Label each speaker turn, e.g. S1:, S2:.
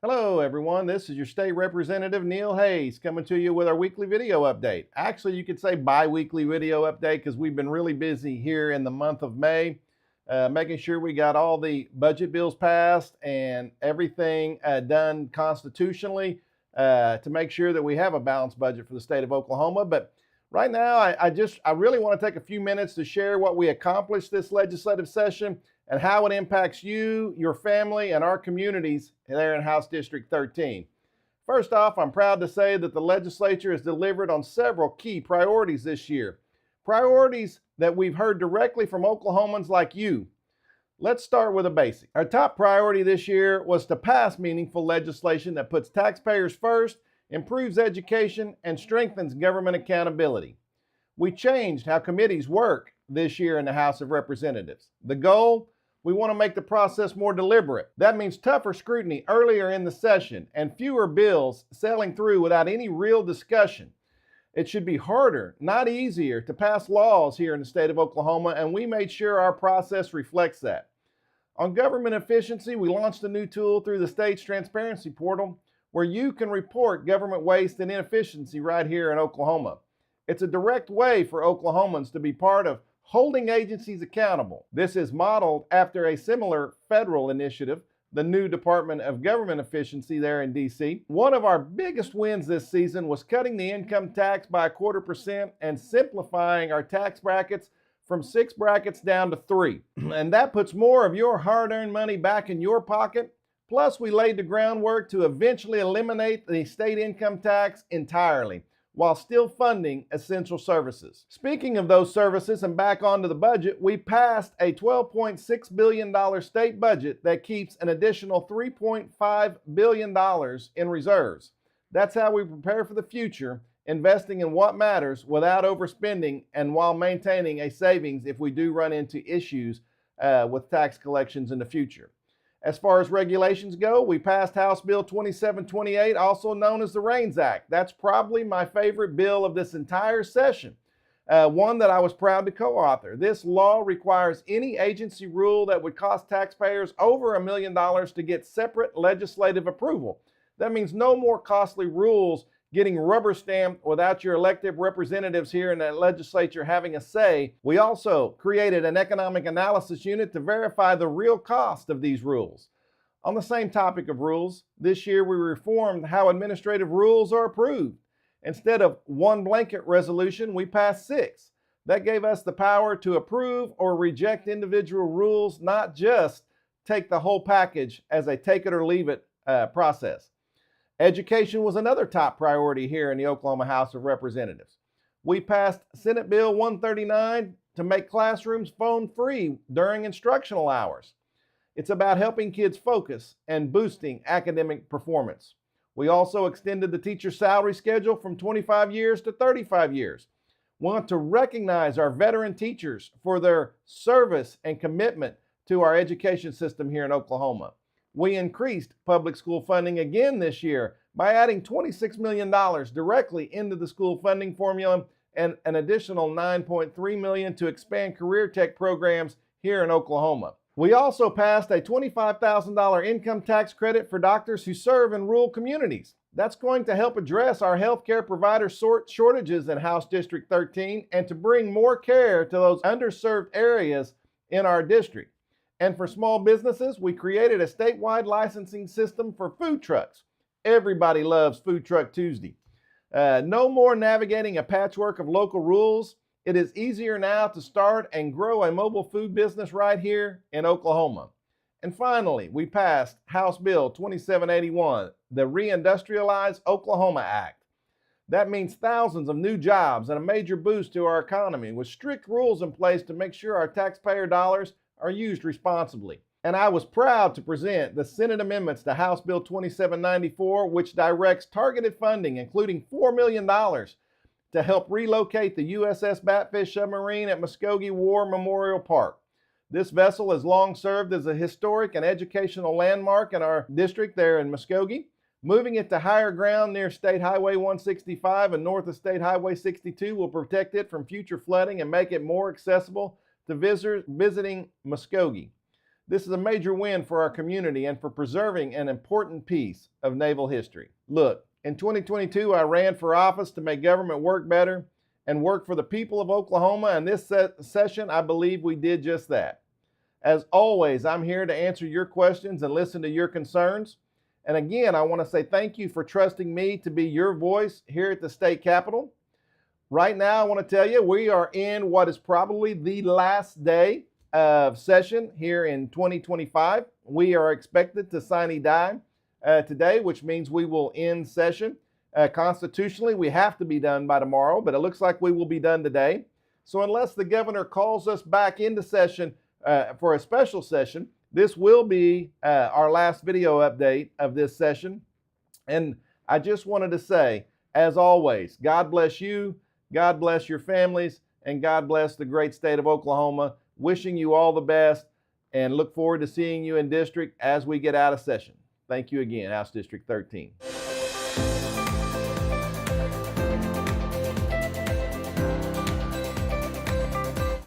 S1: Hello, everyone. This is your state representative, Neil Hayes, coming to you with our weekly video update. Actually, you could say bi-weekly video update because we've been really busy here in the month of May, making sure we got all the budget bills passed and everything done constitutionally to make sure that we have a balanced budget for the state of Oklahoma. But right now, I really want to take a few minutes to share what we accomplished this legislative session and how it impacts you, your family, and our communities there in House District 13. First off, I'm proud to say that the legislature has delivered on several key priorities this year. Priorities that we've heard directly from Oklahomans like you. Let's start with a basic. Our top priority this year was to pass meaningful legislation that puts taxpayers first, improves education, and strengthens government accountability. We changed how committees work this year in the House of Representatives. The goal? We want to make the process more deliberate. That means tougher scrutiny earlier in the session and fewer bills sailing through without any real discussion. It should be harder, not easier, to pass laws here in the state of Oklahoma, and we made sure our process reflects that. On government efficiency, we launched a new tool through the state's transparency portal where you can report government waste and inefficiency right here in Oklahoma. It's a direct way for Oklahomans to be part of holding agencies accountable. This is modeled after a similar federal initiative, the new Department of Government Efficiency there in D.C. One of our biggest wins this season was cutting the income tax by 0.25% and simplifying our tax brackets from 6 brackets down to 3. And that puts more of your hard-earned money back in your pocket. Plus, we laid the groundwork to eventually eliminate the state income tax entirely, while still funding essential services. Speaking of those services and back onto the budget, we passed a $12.6 billion state budget that keeps an additional $3.5 billion in reserves. That's how we prepare for the future, investing in what matters without overspending and while maintaining a savings if we do run into issues with tax collections in the future. As far as regulations go, we passed House Bill 2728, also known as the REINS Act. That's probably my favorite bill of this entire session, one that I was proud to co-author. This law requires any agency rule that would cost taxpayers over $1 million to get separate legislative approval. That means no more costly rules getting rubber stamped without your elected representatives here in the legislature having a say. We also created an economic analysis unit to verify the real cost of these rules. On the same topic of rules, this year we reformed how administrative rules are approved. Instead of one blanket resolution, we passed 6. That gave us the power to approve or reject individual rules, not just take the whole package as a take it or leave it process. Education was another top priority here in the Oklahoma House of Representatives. We passed Senate Bill 139 to make classrooms phone-free during instructional hours. It's about helping kids focus and boosting academic performance. We also extended the teacher salary schedule from 25 years to 35 years. We want to recognize our veteran teachers for their service and commitment to our education system here in Oklahoma. We increased public school funding again this year by adding $26 million directly into the school funding formula and an additional $9.3 million to expand career tech programs here in Oklahoma. We also passed a $25,000 income tax credit for doctors who serve in rural communities. That's going to help address our healthcare provider shortages in House District 13 and to bring more care to those underserved areas in our district. And for small businesses, we created a statewide licensing system for food trucks. Everybody loves Food Truck Tuesday. No more navigating a patchwork of local rules. It is easier now to start and grow a mobile food business right here in Oklahoma. And finally, we passed House Bill 2781, the Reindustrialize Oklahoma Act. That means thousands of new jobs and a major boost to our economy with strict rules in place to make sure our taxpayer dollars are used responsibly. And I was proud to present the Senate amendments to House Bill 2794, which directs targeted funding, including $4 million to help relocate the USS Batfish submarine at Muskogee War Memorial Park. This vessel has long served as a historic and educational landmark in our district there in Muskogee. Moving it to higher ground near State Highway 165 and north of State Highway 62 will protect it from future flooding and make it more accessible to visitors visiting Muskogee. This is a major win for our community and for preserving an important piece of naval history. Look, in 2022, I ran for office to make government work better and work for the people of Oklahoma, and this session, I believe we did just that. As always, I'm here to answer your questions and listen to your concerns. And again, I want to say thank you for trusting me to be your voice here at the state capitol. Right now, I want to tell you, we are in what is probably the last day of session here in 2025. We are expected to sine die today, which means we will end session. Constitutionally, we have to be done by tomorrow, but it looks like we will be done today. So unless the governor calls us back into session for a special session, this will be our last video update of this session. And I just wanted to say, as always, God bless you, God bless your families, and God bless the great state of Oklahoma. Wishing you all the best and look forward to seeing you in district as we get out of session. Thank you again, House District 13.